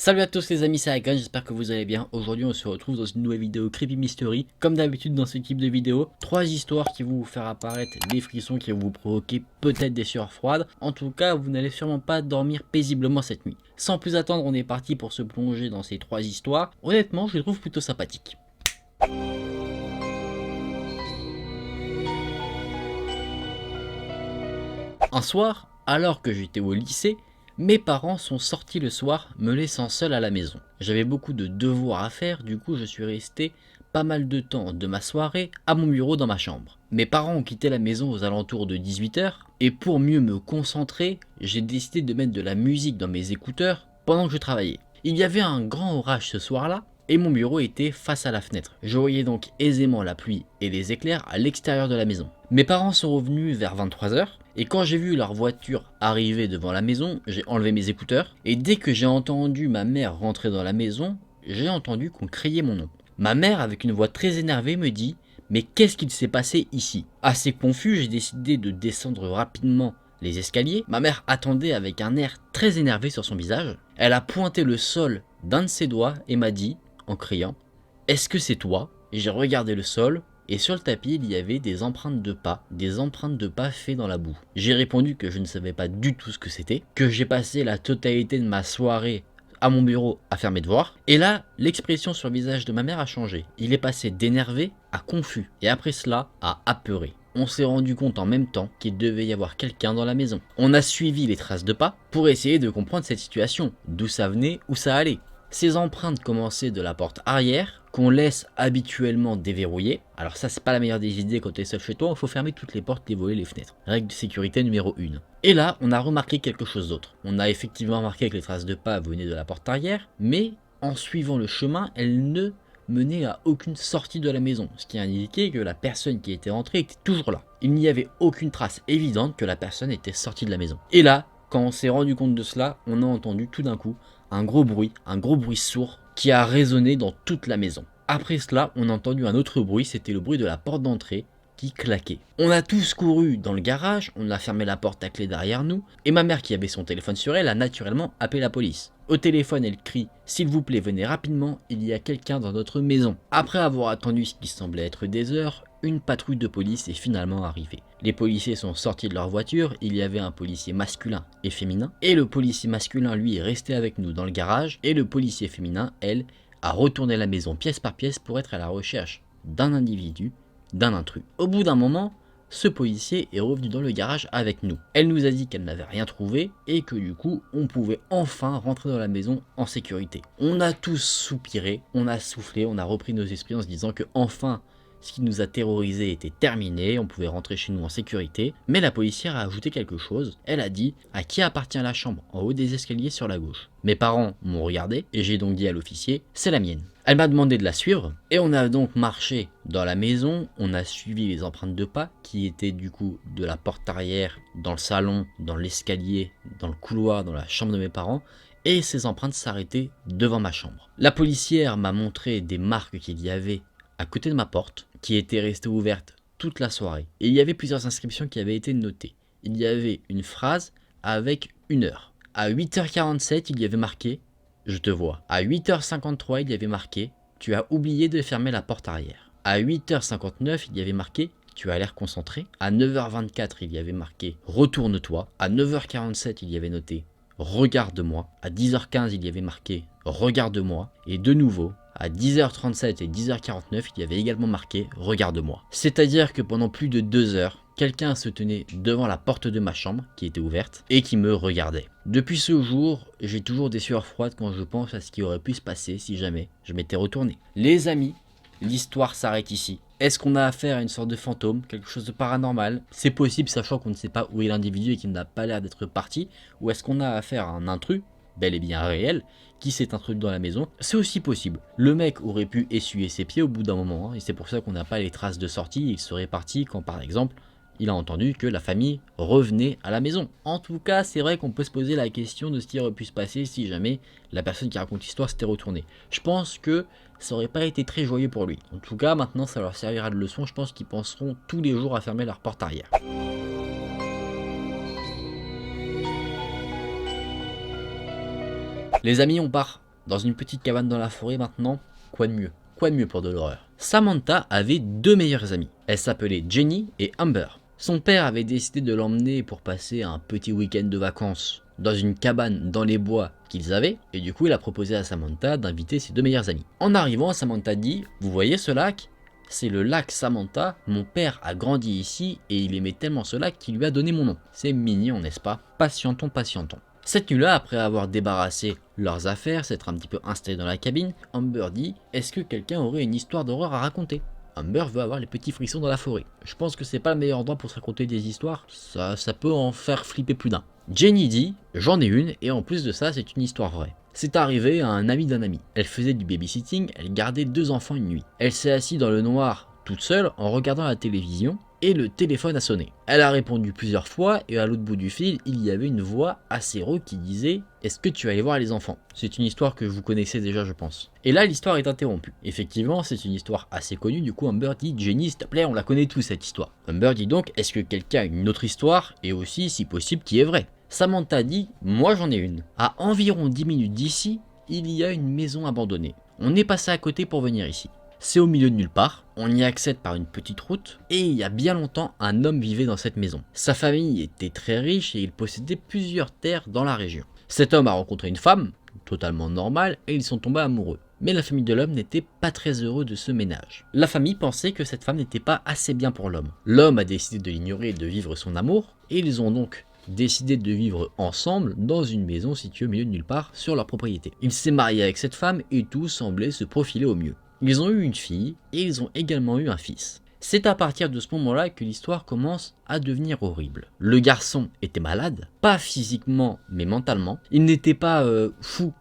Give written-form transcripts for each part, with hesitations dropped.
Salut à tous les amis, c'est Akan, j'espère que vous allez bien. Aujourd'hui on se retrouve dans une nouvelle vidéo Creepy Mystery. Comme d'habitude dans ce type de vidéo, 3 histoires qui vont vous faire apparaître des frissons, qui vont vous provoquer peut-être des sueurs froides. En tout cas, vous n'allez sûrement pas dormir paisiblement cette nuit. Sans plus attendre, on est parti pour se plonger dans ces 3 histoires. Honnêtement, je les trouve plutôt sympathiques. Un soir, alors que j'étais au lycée, mes parents sont sortis le soir, me laissant seul à la maison. J'avais beaucoup de devoirs à faire, du coup je suis resté pas mal de temps de ma soirée à mon bureau dans ma chambre. Mes parents ont quitté la maison aux alentours de 18 h et pour mieux me concentrer, j'ai décidé de mettre de la musique dans mes écouteurs pendant que je travaillais. Il y avait un grand orage ce soir-là et mon bureau était face à la fenêtre. Je voyais donc aisément la pluie et les éclairs à l'extérieur de la maison. Mes parents sont revenus vers 23 h et quand j'ai vu leur voiture arriver devant la maison, j'ai enlevé mes écouteurs et dès que j'ai entendu ma mère rentrer dans la maison, j'ai entendu qu'on criait mon nom. Ma mère, avec une voix très énervée, me dit « Mais qu'est-ce qu'il s'est passé ici ?» Assez confus, j'ai décidé de descendre rapidement les escaliers. Ma mère attendait avec un air très énervé sur son visage. Elle a pointé le sol d'un de ses doigts et m'a dit, en criant « Est-ce que c'est toi ?» Et j'ai regardé le sol. Et sur le tapis, il y avait des empreintes de pas faites dans la boue. J'ai répondu que je ne savais pas du tout ce que c'était, que j'ai passé la totalité de ma soirée à mon bureau à faire mes devoirs. Et là, l'expression sur le visage de ma mère a changé. Il est passé d'énervé à confus, et après cela, à apeuré. On s'est rendu compte en même temps qu'il devait y avoir quelqu'un dans la maison. On a suivi les traces de pas pour essayer de comprendre cette situation, d'où ça venait, où ça allait. Ces empreintes commençaient de la porte arrière, qu'on laisse habituellement déverrouiller. Alors ça, c'est pas la meilleure des idées quand tu es seul chez toi, il faut fermer toutes les portes, les volets, les fenêtres. Règle de sécurité numéro 1. Et là, on a remarqué quelque chose d'autre. On a effectivement remarqué que les traces de pas venaient de la porte arrière, mais en suivant le chemin, elles ne menaient à aucune sortie de la maison, ce qui indiquait que la personne qui était rentrée était toujours là. Il n'y avait aucune trace évidente que la personne était sortie de la maison. Et là, quand on s'est rendu compte de cela, on a entendu tout d'un coup un gros bruit sourd qui a résonné dans toute la maison. Après cela, on a entendu un autre bruit, c'était le bruit de la porte d'entrée qui claquait. On a tous couru dans le garage, on a fermé la porte à clé derrière nous, et ma mère qui avait son téléphone sur elle a naturellement appelé la police. Au téléphone, elle crie « S'il vous plaît, venez rapidement, il y a quelqu'un dans notre maison ». Après avoir attendu ce qui semblait être des heures, une patrouille de police est finalement arrivée. Les policiers sont sortis de leur voiture, il y avait un policier masculin et féminin, et le policier masculin lui est resté avec nous dans le garage, et le policier féminin, elle, a retourné la maison pièce par pièce pour être à la recherche d'un individu, d'un intrus. Au bout d'un moment, ce policier est revenu dans le garage avec nous. Elle nous a dit qu'elle n'avait rien trouvé et que du coup, on pouvait enfin rentrer dans la maison en sécurité. On a tous soupiré, on a soufflé, on a repris nos esprits en se disant que enfin, ce qui nous a terrorisé était terminé, on pouvait rentrer chez nous en sécurité. Mais la policière a ajouté quelque chose. Elle a dit « À qui appartient la chambre en haut des escaliers sur la gauche ?» Mes parents m'ont regardé et j'ai donc dit à l'officier « C'est la mienne ». Elle m'a demandé de la suivre et on a donc marché dans la maison. On a suivi les empreintes de pas qui étaient du coup de la porte arrière, dans le salon, dans l'escalier, dans le couloir, dans la chambre de mes parents. Et ces empreintes s'arrêtaient devant ma chambre. La policière m'a montré des marques qu'il y avait à côté de ma porte, qui était restée ouverte toute la soirée. Et il y avait plusieurs inscriptions qui avaient été notées. Il y avait une phrase avec une heure. À 8h47, il y avait marqué « Je te vois ». À 8h53, il y avait marqué « Tu as oublié de fermer la porte arrière ». À 8h59, il y avait marqué « Tu as l'air concentré ». À 9h24, il y avait marqué « Retourne-toi ». À 9h47, il y avait noté « Regarde-moi ». À 10h15, il y avait marqué « Regarde-moi ». Et de nouveau, à 10h37 et 10h49, il y avait également marqué « Regarde-moi ». C'est-à-dire que pendant plus de 2 heures, quelqu'un se tenait devant la porte de ma chambre, qui était ouverte, et qui me regardait. Depuis ce jour, j'ai toujours des sueurs froides quand je pense à ce qui aurait pu se passer si jamais je m'étais retourné. Les amis, l'histoire s'arrête ici. Est-ce qu'on a affaire à une sorte de fantôme, quelque chose de paranormal? C'est possible, sachant qu'on ne sait pas où est l'individu et qu'il n'a pas l'air d'être parti. Ou est-ce qu'on a affaire à un intrus, bel et bien réel, qui s'est introduit dans la maison? C'est aussi possible. Le mec aurait pu essuyer ses pieds au bout d'un moment, et c'est pour ça qu'on n'a pas les traces de sortie. Il serait parti quand, par exemple, il a entendu que la famille revenait à la maison. En tout cas, c'est vrai qu'on peut se poser la question de ce qui aurait pu se passer si jamais la personne qui raconte l'histoire s'était retournée. Je pense que ça aurait pas été très joyeux pour lui. En tout cas, maintenant, ça leur servira de leçon. Je pense qu'ils penseront tous les jours à fermer leur porte arrière. Les amis, on part dans une petite cabane dans la forêt maintenant, quoi de mieux? Quoi de mieux pour de l'horreur? Samantha avait deux meilleures amies. Elles s'appelaient Jenny et Amber. Son père avait décidé de l'emmener pour passer un petit week-end de vacances dans une cabane dans les bois qu'ils avaient, et du coup il a proposé à Samantha d'inviter ses deux meilleures amies. En arrivant, Samantha dit: vous voyez ce lac? C'est le lac Samantha, mon père a grandi ici et il aimait tellement ce lac qu'il lui a donné mon nom. C'est mignon, n'est-ce pas? Patientons, patientons. Cette nuit-là, après avoir débarrassé leurs affaires, s'être un petit peu installé dans la cabine, Amber dit: est-ce que quelqu'un aurait une histoire d'horreur à raconter? Amber veut avoir les petits frissons dans la forêt. Je pense que c'est pas le meilleur endroit pour se raconter des histoires, ça peut en faire flipper plus d'un. Jenny dit: j'en ai une, et en plus de ça, c'est une histoire vraie. C'est arrivé à un ami d'un ami. Elle faisait du babysitting, elle gardait deux enfants une nuit. Elle s'est assise dans le noir toute seule en regardant la télévision et le téléphone a sonné. Elle a répondu plusieurs fois et à l'autre bout du fil, il y avait une voix assez rauque qui disait: est-ce que tu vas aller voir les enfants? C'est une histoire que vous connaissez déjà, je pense. Et là, l'histoire est interrompue. Effectivement, c'est une histoire assez connue, du coup Amber dit: Jenny, s'il te plaît, on la connaît tous cette histoire. Amber dit donc: est-ce que quelqu'un a une autre histoire, et aussi, si possible, qui est vraie? Samantha dit: moi j'en ai une. À environ 10 minutes d'ici, il y a une maison abandonnée. On est passé à côté pour venir ici. C'est au milieu de nulle part, on y accède par une petite route, et il y a bien longtemps, un homme vivait dans cette maison. Sa famille était très riche et il possédait plusieurs terres dans la région. Cet homme a rencontré une femme, totalement normale, et ils sont tombés amoureux. Mais la famille de l'homme n'était pas très heureux de ce ménage. La famille pensait que cette femme n'était pas assez bien pour l'homme. L'homme a décidé de l'ignorer et de vivre son amour, et ils ont donc décidé de vivre ensemble dans une maison située au milieu de nulle part sur leur propriété. Il s'est marié avec cette femme et tout semblait se profiler au mieux. Ils ont eu une fille et ils ont également eu un fils. C'est à partir de ce moment-là que l'histoire commence à devenir horrible. Le garçon était malade, pas physiquement mais mentalement. Il n'était pas fou,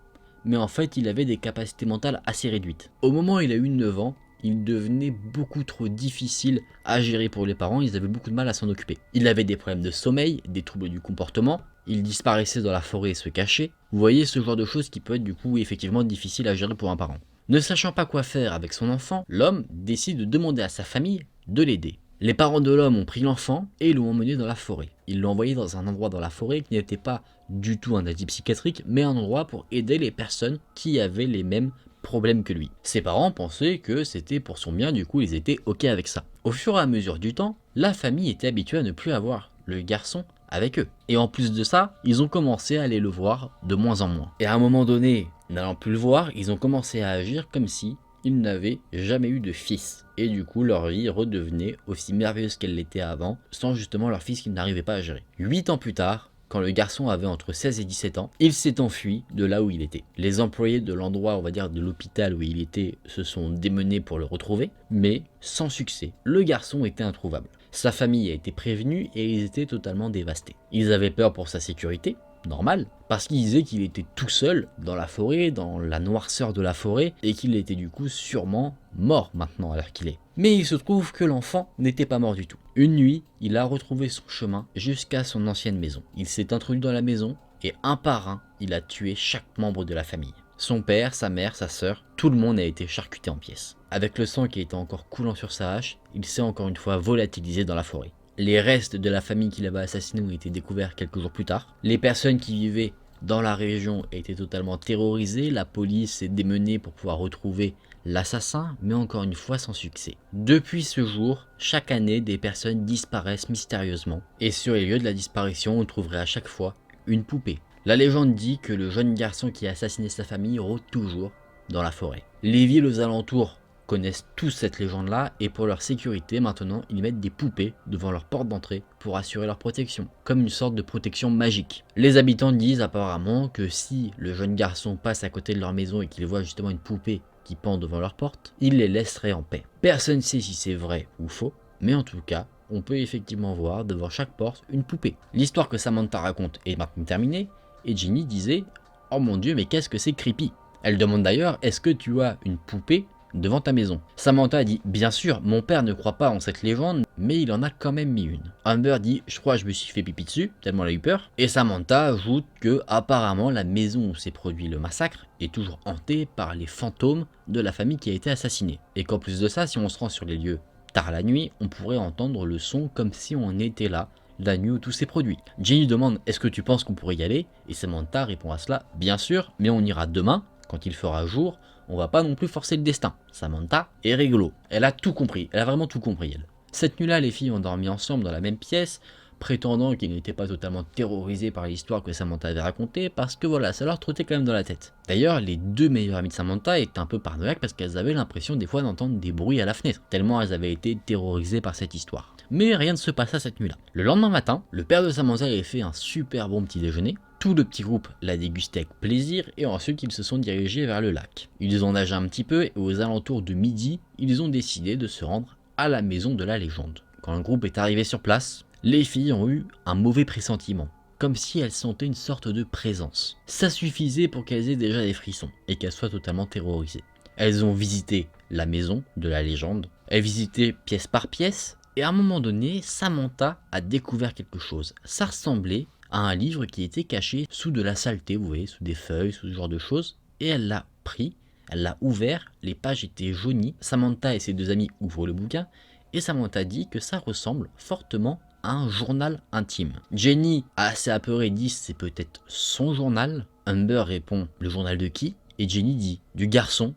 mais en fait il avait des capacités mentales assez réduites. Au moment où il a eu 9 ans, il devenait beaucoup trop difficile à gérer pour les parents, ils avaient beaucoup de mal à s'en occuper. Il avait des problèmes de sommeil, des troubles du comportement, il disparaissait dans la forêt et se cachait. Vous voyez ce genre de choses qui peut être du coup effectivement difficile à gérer pour un parent. Ne sachant pas quoi faire avec son enfant, l'homme décide de demander à sa famille de l'aider. Les parents de l'homme ont pris l'enfant et l'ont emmené dans la forêt. Ils l'ont envoyé dans un endroit dans la forêt qui n'était pas du tout un asile psychiatrique, mais un endroit pour aider les personnes qui avaient les mêmes problème que lui. Ses parents pensaient que c'était pour son bien, du coup ils étaient ok avec ça. Au fur et à mesure du temps, la famille était habituée à ne plus avoir le garçon avec eux. Et en plus de ça, ils ont commencé à aller le voir de moins en moins. Et à un moment donné, n'allant plus le voir, ils ont commencé à agir comme si ils n'avaient jamais eu de fils. Et du coup, leur vie redevenait aussi merveilleuse qu'elle l'était avant, sans justement leur fils qu'ils n'arrivaient pas à gérer. 8 ans plus tard, quand le garçon avait entre 16 et 17 ans, il s'est enfui de là où il était. Les employés de l'endroit, on va dire de l'hôpital où il était, se sont démenés pour le retrouver, mais sans succès. Le garçon était introuvable. Sa famille a été prévenue et ils étaient totalement dévastés. Ils avaient peur pour sa sécurité, normal, parce qu'ils disaient qu'il était tout seul dans la forêt, dans la noirceur de la forêt, et qu'il était du coup sûrement mort maintenant à l'heure qu'il est. Mais il se trouve que l'enfant n'était pas mort du tout. Une nuit, il a retrouvé son chemin jusqu'à son ancienne maison. Il s'est introduit dans la maison et un par un, il a tué chaque membre de la famille. Son père, sa mère, sa sœur, tout le monde a été charcuté en pièces. Avec le sang qui était encore coulant sur sa hache, il s'est encore une fois volatilisé dans la forêt. Les restes de la famille qu'il avait assassinée ont été découverts quelques jours plus tard. Les personnes qui vivaient dans la région étaient totalement terrorisées. La police s'est démenée pour pouvoir retrouver l'assassin, mais encore une fois sans succès. Depuis ce jour, chaque année, des personnes disparaissent mystérieusement. Et sur les lieux de la disparition, on trouverait à chaque fois une poupée. La légende dit que le jeune garçon qui a assassiné sa famille rôde toujours dans la forêt. Les villes aux alentours connaissent tous cette légende-là et pour leur sécurité, maintenant, ils mettent des poupées devant leur porte d'entrée pour assurer leur protection, comme une sorte de protection magique. Les habitants disent apparemment que si le jeune garçon passe à côté de leur maison et qu'il voit justement une poupée qui pend devant leur porte, il les laisserait en paix. Personne ne sait si c'est vrai ou faux, mais en tout cas, on peut effectivement voir devant chaque porte une poupée. L'histoire que Samantha raconte est maintenant terminée, et Jenny disait « Oh mon dieu, mais qu'est-ce que c'est creepy !» Elle demande d'ailleurs « Est-ce que tu as une poupée devant ta maison ?» Samantha dit « Bien sûr, mon père ne croit pas en cette légende, mais il en a quand même mis une. » Amber dit « Je crois que je me suis fait pipi dessus, tellement elle a eu peur. » Et Samantha ajoute que apparemment la maison où s'est produit le massacre est toujours hantée par les fantômes de la famille qui a été assassinée. Et qu'en plus de ça, si on se rend sur les lieux tard la nuit, on pourrait entendre le son comme si on était là, la nuit où tout s'est produit. Jenny demande « Est-ce que tu penses qu'on pourrait y aller ?» Et Samantha répond à cela « Bien sûr, mais on ira demain, Quand il fera jour, on va pas non plus forcer le destin. Samantha est rigolo. Elle a tout compris. Elle a vraiment tout compris, elle. Cette nuit-là, les filles ont dormi ensemble dans la même pièce, prétendant qu'ils n'étaient pas totalement terrorisés par l'histoire que Samantha avait racontée, parce que voilà, ça leur trottait quand même dans la tête. D'ailleurs, les deux meilleures amies de Samantha étaient un peu paranoïaques parce qu'elles avaient l'impression des fois d'entendre des bruits à la fenêtre, tellement elles avaient été terrorisées par cette histoire. Mais rien ne se passa cette nuit-là. Le lendemain matin, le père de Samantha avait fait un super bon petit déjeuner. Tout le petit groupe l'a dégusté avec plaisir et ensuite ils se sont dirigés vers le lac. Ils ont nagé un petit peu et aux alentours de midi, ils ont décidé de se rendre à la maison de la légende. Quand le groupe est arrivé sur place, les filles ont eu un mauvais pressentiment, comme si elles sentaient une sorte de présence. Ça suffisait pour qu'elles aient déjà des frissons et qu'elles soient totalement terrorisées. Elles ont visité la maison de la légende, elles visitaient pièce par pièce, et à un moment donné, Samantha a découvert quelque chose. Ça ressemblait à un livre qui était caché sous de la saleté, vous voyez, sous des feuilles, sous ce genre de choses, et elle l'a pris, elle l'a ouvert, les pages étaient jaunies, Samantha et ses deux amis ouvrent le bouquin, et Samantha dit que ça ressemble fortement à un journal intime. Jenny, assez apeurée, dit c'est peut-être son journal. Amber répond le journal de qui? Et Jenny dit du garçon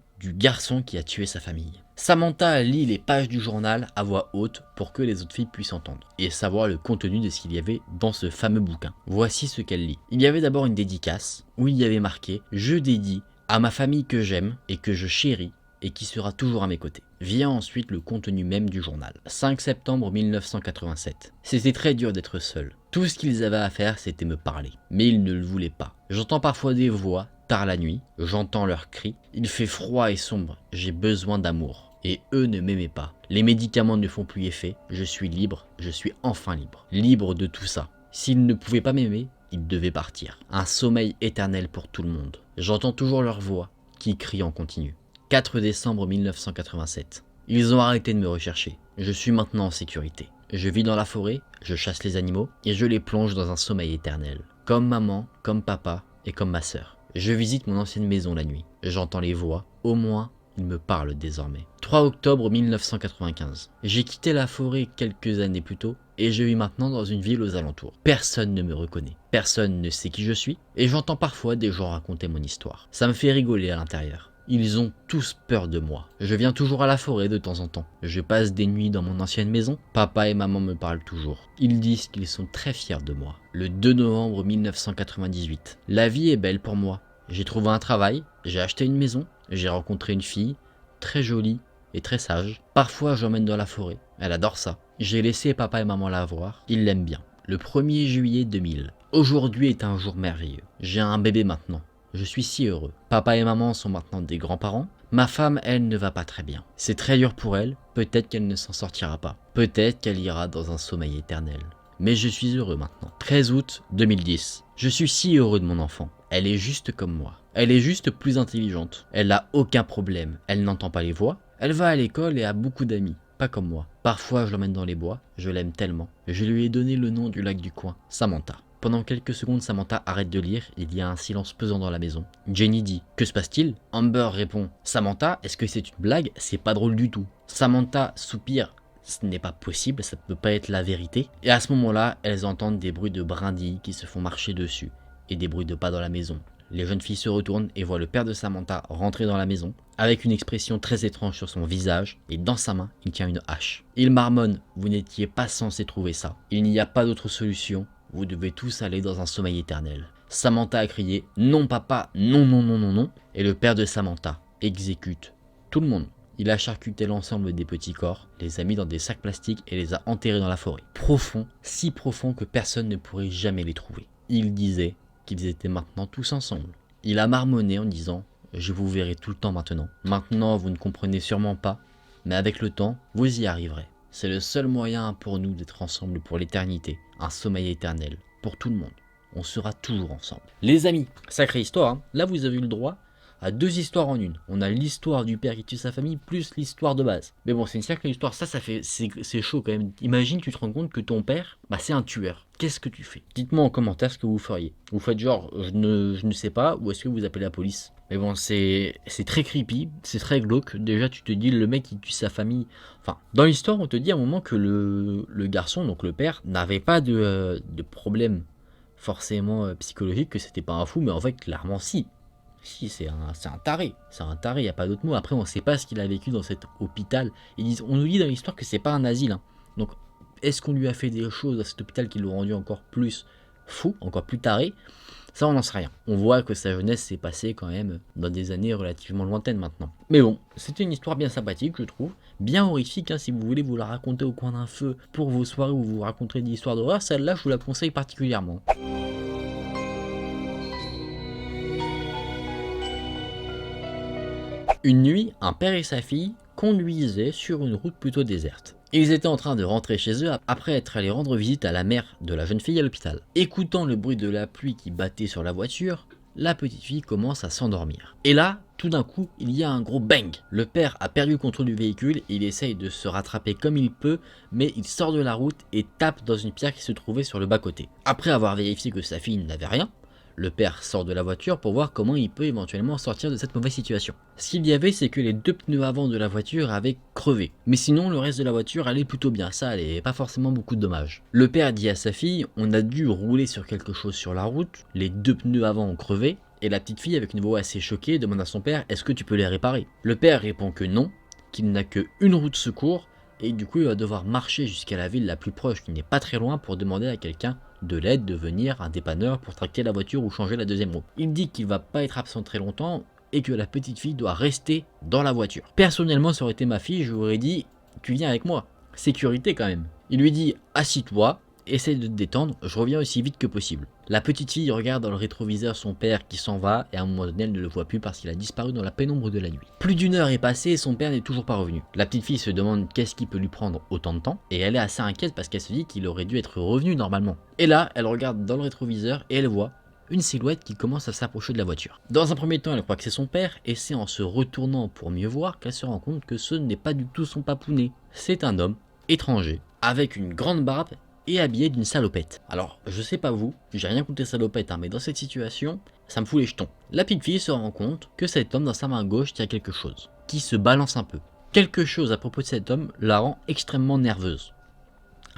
qui a tué sa famille. Samantha lit les pages du journal à voix haute pour que les autres filles puissent entendre et savoir le contenu de ce qu'il y avait dans ce fameux bouquin. Voici ce qu'elle lit. Il y avait d'abord une dédicace où il y avait marqué « Je dédie à ma famille que j'aime et que je chéris et qui sera toujours à mes côtés ». Vient ensuite le contenu même du journal. 5 septembre 1987. C'était très dur d'être seul. Tout ce qu'ils avaient à faire, c'était me parler. Mais ils ne le voulaient pas. J'entends parfois des voix, tard la nuit, j'entends leurs cris. Il fait froid et sombre, j'ai besoin d'amour. Et eux ne m'aimaient pas. Les médicaments ne font plus effet, je suis libre, je suis enfin libre. Libre de tout ça. S'ils ne pouvaient pas m'aimer, ils devaient partir. Un sommeil éternel pour tout le monde. J'entends toujours leur voix qui crient en continu. 4 décembre 1987. Ils ont arrêté de me rechercher. Je suis maintenant en sécurité. Je vis dans la forêt, je chasse les animaux et je les plonge dans un sommeil éternel. Comme maman, comme papa et comme ma sœur. Je visite mon ancienne maison la nuit. J'entends les voix. Au moins, ils me parlent désormais. 3 octobre 1995. J'ai quitté la forêt quelques années plus tôt et je vis maintenant dans une ville aux alentours. Personne ne me reconnaît. Personne ne sait qui je suis et j'entends parfois des gens raconter mon histoire. Ça me fait rigoler à l'intérieur. Ils ont tous peur de moi. Je viens toujours à la forêt de temps en temps. Je passe des nuits dans mon ancienne maison. Papa et maman me parlent toujours. Ils disent qu'ils sont très fiers de moi. Le 2 novembre 1998. La vie est belle pour moi. J'ai trouvé un travail, j'ai acheté une maison, j'ai rencontré une fille, très jolie et très sage. Parfois je l'emmène dans la forêt, elle adore ça. J'ai laissé papa et maman la voir, ils l'aiment bien. Le 1er juillet 2000. Aujourd'hui est un jour merveilleux. J'ai un bébé maintenant. Je suis si heureux. Papa et maman sont maintenant des grands-parents. Ma femme, elle, ne va pas très bien. C'est très dur pour elle, peut-être qu'elle ne s'en sortira pas. Peut-être qu'elle ira dans un sommeil éternel. Mais je suis heureux maintenant. 13 août 2010. Je suis si heureux de mon enfant. Elle est juste comme moi. Elle est juste plus intelligente. Elle n'a aucun problème. Elle n'entend pas les voix. Elle va à l'école et a beaucoup d'amis. Pas comme moi. Parfois, je l'emmène dans les bois. Je l'aime tellement. Je lui ai donné le nom du lac du coin. Samantha. Pendant quelques secondes, Samantha arrête de lire. Il y a un silence pesant dans la maison. Jenny dit « Que se passe-t-il » Amber répond « Samantha, est-ce que c'est une blague? C'est pas drôle du tout. » Samantha soupire. Ce n'est pas possible, ça ne peut pas être la vérité. Et à ce moment-là, elles entendent des bruits de brindilles qui se font marcher dessus et des bruits de pas dans la maison. Les jeunes filles se retournent et voient le père de Samantha rentrer dans la maison avec une expression très étrange sur son visage et dans sa main, il tient une hache. Il marmonne « Vous n'étiez pas censé trouver ça. Il n'y a pas d'autre solution. Vous devez tous aller dans un sommeil éternel. » Samantha a crié « Non papa, non non non non non » et le père de Samantha exécute tout le monde. Il a charcuté l'ensemble des petits corps, les a mis dans des sacs plastiques et les a enterrés dans la forêt. Profond, si profond que personne ne pourrait jamais les trouver. Il disait qu'ils étaient maintenant tous ensemble. Il a marmonné en disant « Je vous verrai tout le temps maintenant. Maintenant, vous ne comprenez sûrement pas, mais avec le temps, vous y arriverez. C'est le seul moyen pour nous d'être ensemble pour l'éternité. Un sommeil éternel, pour tout le monde. On sera toujours ensemble. » Les amis, sacrée histoire, hein. Là vous avez eu le droit à 2 histoires en une. On a l'histoire du père qui tue sa famille plus l'histoire de base. Mais bon, c'est une sacrée histoire. Ça fait, c'est chaud quand même. Imagine, tu te rends compte que ton père, c'est un tueur. Qu'est-ce que tu fais? Dites-moi en commentaire ce que vous feriez. Vous faites genre, je ne sais pas, ou est-ce que vous appelez la police? Mais bon, c'est très creepy, c'est très glauque. Déjà, tu te dis, le mec qui tue sa famille. Enfin, dans l'histoire, on te dit à un moment que le garçon, donc le père, n'avait pas de problème forcément psychologique, que c'était pas un fou, mais en fait, clairement, si. Si, c'est un taré. C'est un taré, il n'y a pas d'autre mot. Après, on ne sait pas ce qu'il a vécu dans cet hôpital. On nous dit dans l'histoire que c'est pas un asile. Hein. Donc, est-ce qu'on lui a fait des choses à cet hôpital qui l'ont rendu encore plus fou, encore plus taré? Ça, on n'en sait rien. On voit que sa jeunesse s'est passée quand même dans des années relativement lointaines maintenant. Mais bon, c'était une histoire bien sympathique, je trouve. Bien horrifique, hein, si vous voulez vous la raconter au coin d'un feu pour vos soirées où vous raconterez des histoires d'horreur. Celle-là, je vous la conseille particulièrement. Une nuit, un père et sa fille conduisaient sur une route plutôt déserte. Ils étaient en train de rentrer chez eux après être allés rendre visite à la mère de la jeune fille à l'hôpital. Écoutant le bruit de la pluie qui battait sur la voiture, la petite fille commence à s'endormir. Et là, tout d'un coup, il y a un gros bang. Le père a perdu le contrôle du véhicule, il essaye de se rattraper comme il peut, mais il sort de la route et tape dans une pierre qui se trouvait sur le bas-côté. Après avoir vérifié que sa fille n'avait rien, le père sort de la voiture pour voir comment il peut éventuellement sortir de cette mauvaise situation. Ce qu'il y avait, c'est que les 2 pneus avant de la voiture avaient crevé. Mais sinon, le reste de la voiture allait plutôt bien, ça allait, pas forcément beaucoup de dommages. Le père dit à sa fille, on a dû rouler sur quelque chose sur la route, les 2 pneus avant ont crevé, et la petite fille, avec une voix assez choquée, demande à son père, est-ce que tu peux les réparer? Le père répond que non, qu'il n'a qu'une roue de secours, et du coup il va devoir marcher jusqu'à la ville la plus proche, qui n'est pas très loin, pour demander à quelqu'un de l'aide, de venir, un dépanneur pour tracter la voiture ou changer la deuxième roue. Il dit qu'il va pas être absent très longtemps et que la petite fille doit rester dans la voiture. Personnellement, ça aurait été ma fille, je lui aurais dit tu viens avec moi, sécurité quand même. Il lui dit assis-toi, essaye de te détendre, je reviens aussi vite que possible. La petite fille regarde dans le rétroviseur son père qui s'en va et à un moment donné elle ne le voit plus parce qu'il a disparu dans la pénombre de la nuit. Plus d'1 heure est passée et son père n'est toujours pas revenu. La petite fille se demande qu'est-ce qui peut lui prendre autant de temps et elle est assez inquiète parce qu'elle se dit qu'il aurait dû être revenu normalement. Et là elle regarde dans le rétroviseur et elle voit une silhouette qui commence à s'approcher de la voiture. Dans un premier temps elle croit que c'est son père et c'est en se retournant pour mieux voir qu'elle se rend compte que ce n'est pas du tout son papounet. C'est un homme étranger avec une grande barbe et habillé d'une salopette. Alors, je sais pas vous, j'ai rien contre les salopettes, hein, mais dans cette situation, ça me fout les jetons. La petite fille se rend compte que cet homme dans sa main gauche tient quelque chose, qui se balance un peu. Quelque chose à propos de cet homme la rend extrêmement nerveuse.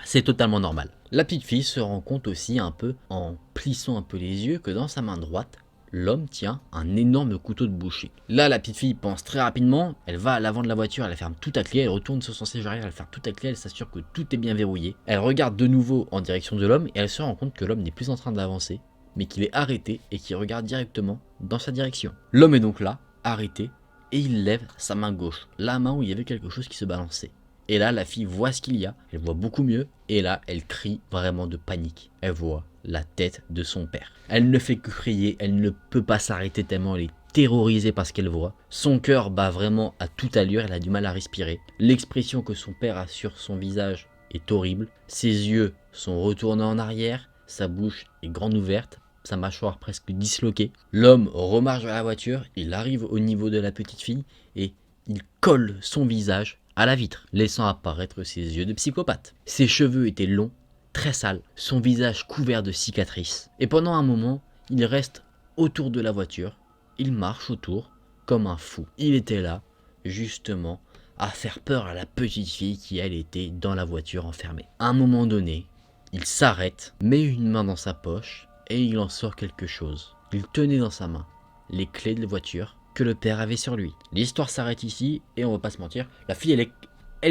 C'est totalement normal. La petite fille se rend compte aussi un peu, en plissant un peu les yeux, que dans sa main droite, l'homme tient un énorme couteau de boucher. Là, la petite fille pense très rapidement, elle va à l'avant de la voiture, elle ferme tout à clé, elle retourne sur son siège arrière, elle ferme tout à clé, elle s'assure que tout est bien verrouillé. Elle regarde de nouveau en direction de l'homme et elle se rend compte que l'homme n'est plus en train d'avancer, mais qu'il est arrêté et qu'il regarde directement dans sa direction. L'homme est donc là, arrêté, et il lève sa main gauche, la main où il y avait quelque chose qui se balançait. Et là, la fille voit ce qu'il y a, elle voit beaucoup mieux, et là, elle crie vraiment de panique. Elle voit la tête de son père. Elle ne fait que crier, elle ne peut pas s'arrêter tellement elle est terrorisée par ce qu'elle voit. Son cœur bat vraiment à toute allure, elle a du mal à respirer. L'expression que son père a sur son visage est horrible. Ses yeux sont retournés en arrière, sa bouche est grande ouverte, sa mâchoire presque disloquée. L'homme remarche vers la voiture, il arrive au niveau de la petite fille et il colle son visage à la vitre, laissant apparaître ses yeux de psychopathe. Ses cheveux étaient longs, très sales, son visage couvert de cicatrices. Et pendant un moment, il reste autour de la voiture, il marche autour comme un fou. Il était là, justement, à faire peur à la petite fille qui, elle, était dans la voiture enfermée. À un moment donné, il s'arrête, met une main dans sa poche et il en sort quelque chose. Il tenait dans sa main les clés de la voiture que le père avait sur lui. L'histoire s'arrête ici et on va pas se mentir, la fille elle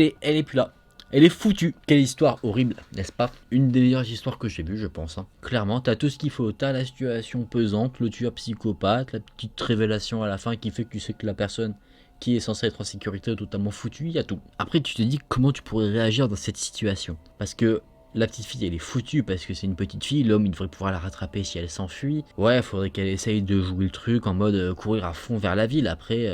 est plus là. Elle est foutue. Quelle histoire horrible, n'est-ce pas? Une des meilleures histoires que j'ai vues, je pense. Hein. Clairement, t'as tout ce qu'il faut. T'as la situation pesante, le tueur psychopathe, la petite révélation à la fin qui fait que tu sais que la personne qui est censée être en sécurité est totalement foutue. Il y a tout. Après, tu te dis comment tu pourrais réagir dans cette situation. Parce que la petite fille, elle est foutue parce que c'est une petite fille. L'homme, il devrait pouvoir la rattraper si elle s'enfuit. Ouais, il faudrait qu'elle essaye de jouer le truc en mode courir à fond vers la ville. Après,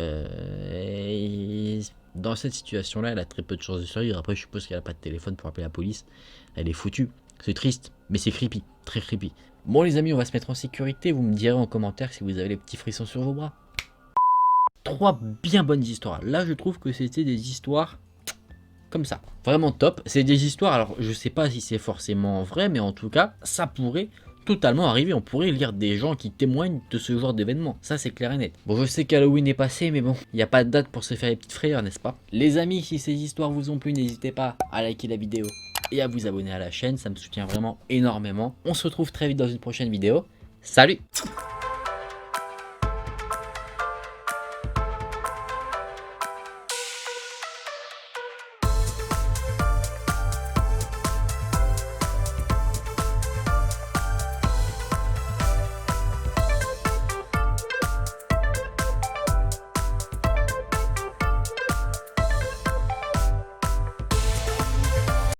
dans cette situation-là, elle a très peu de chances de survivre. Après, je suppose qu'elle n'a pas de téléphone pour appeler la police. Elle est foutue. C'est triste, mais c'est creepy. Très creepy. Bon, les amis, on va se mettre en sécurité. Vous me direz en commentaire si vous avez les petits frissons sur vos bras. 3 bien bonnes histoires. Là, je trouve que c'était des histoires comme ça. Vraiment top. C'est des histoires, alors je sais pas si c'est forcément vrai, mais en tout cas, ça pourrait totalement arriver. On pourrait lire des gens qui témoignent de ce genre d'événement. Ça, c'est clair et net. Bon, je sais qu'Halloween est passé, mais bon, il n'y a pas de date pour se faire les petites frayeurs, n'est-ce pas? Les amis, si ces histoires vous ont plu, n'hésitez pas à liker la vidéo et à vous abonner à la chaîne. Ça me soutient vraiment énormément. On se retrouve très vite dans une prochaine vidéo. Salut!